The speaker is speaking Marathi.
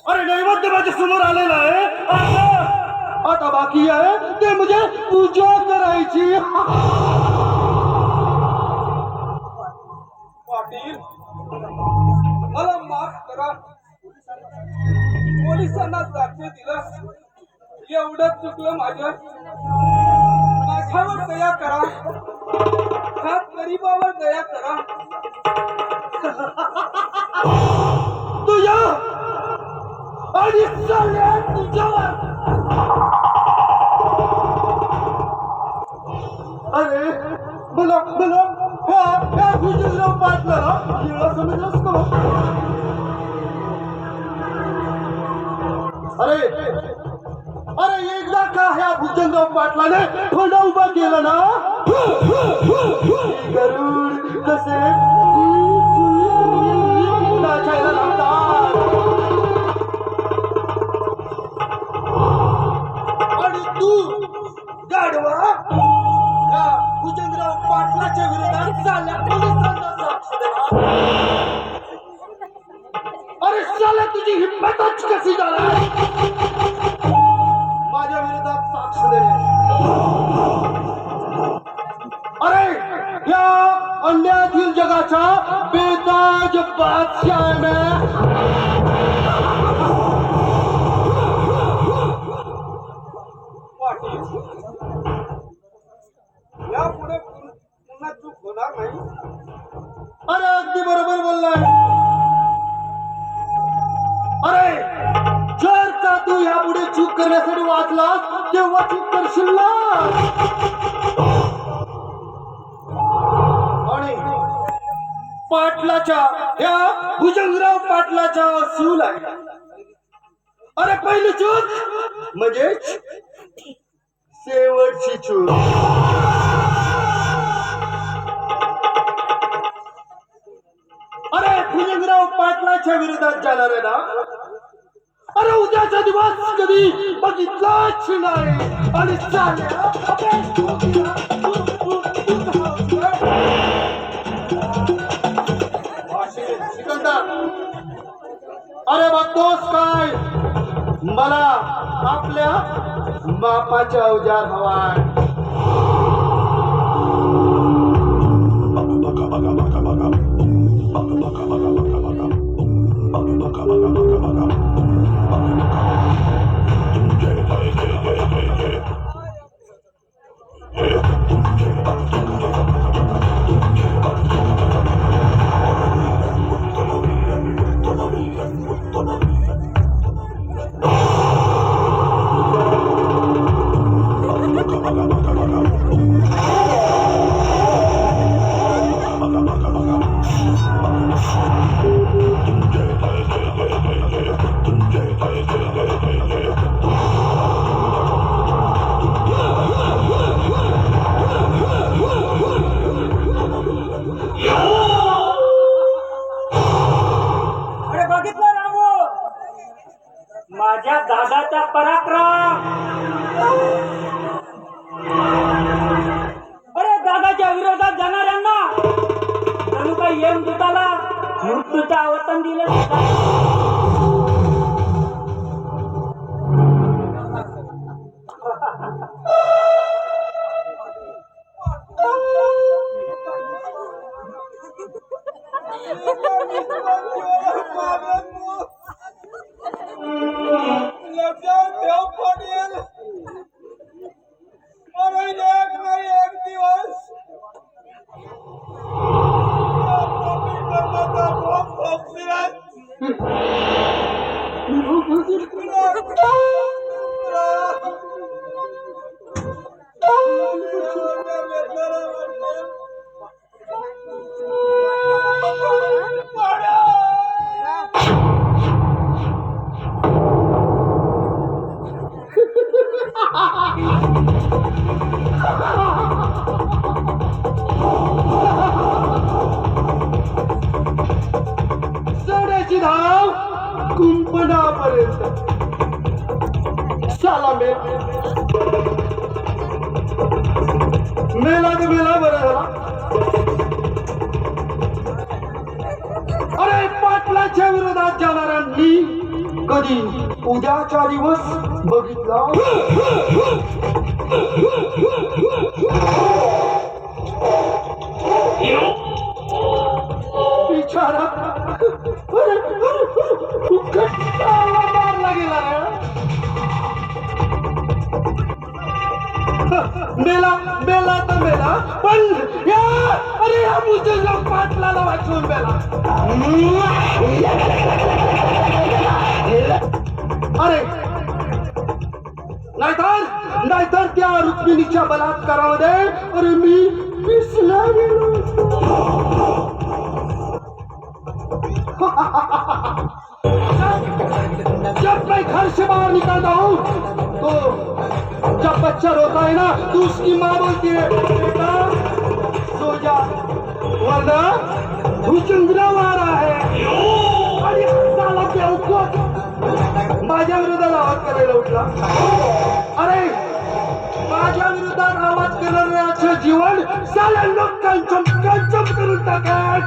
अरे नैवेद्य माझ्या समोर आलेला आहे. आता बाकी आहे ते म्हणजे पूजा करायची. पाटील मला माफ करा. पोलिसांना साक्ष दिलं एवढंच चुकलं माझ्यावर दया करा. ह्या गरीबावर दया करा. तुझ्या आणि सगळ्या तुझ्यावर. अरे मला मला ह्या भुजंगराव पाटलाला येळा समजलास का? अरे अरे एकदा का ह्या भुजंगराव पाटलाने थोडा उभा केला ना गरुड कसे नाचायला लागतात. आणि तू गाढवा या भुजंगराव पाटलाच्या विरोधात चालल्या पोलिसांना साक्ष देणार. अरे साला तुझी हिंमतच कशी झाली माझ्या विरोधात साक्ष देण्याची? अरे या अंड्यातील जगाचा बेताज बादशाह आहे मैं. पाटील यापुढे पुन्हा चूक होणार नाही. अरे अगदी बरोबर बोललाय. अरे जर का तू यापुढे चूक करण्यासाठी वाचलास तेव्हा चूक करशील ना. आणि पाटलाच्या या भुजंगराव पाटलाच्या सूल आहे. अरे पहिली चूक म्हणजे शेवटची चूक. अरे भुजंगराव पाटलाच्या विरोधात जाणार आहे ना. अरे उद्याचा दिवस कधी बघितलाच नाही. आणि सिकंदर अरे बघतोस काय मला आपल्या बापाचा अवजार हवाय. माझ्या दादाचा पराक्रम. अरे दादाच्या विरोधात जाणाऱ्यांना जणू काही यमदूताला मृत्यूचं आवर्तन दिलं. सोड्याची धाव कुंपणापर्यंत. साला मेला तर मेला बरं झाला. विरोधात जाणाऱ्यांनी कधी उद्याचा दिवस बघितला? बिचारा कशाला मारला गेला रे? मेला मेला तर मेला, पण अरे या मुलीला पाटलाला वाचवून मेला. अरे नाहीतर त्या रुक्मिणीच्या बलात्कारामध्ये अरे मी पिसला गेलो. जब मैं घर से बाहर निकलता हूँ तो जब बच्चा रोता है ना तो उसकी माँ बोलती है बेटा सो जा वरना भूचंद्रा मारा है. आणि साला बेवकूफ माझ्या विरोधात आवाज करायला उठला. अरे माझ्या विरोधात आवाज करणाऱ्याचं जीवन साऱ्या लोकांचं करून टाकत.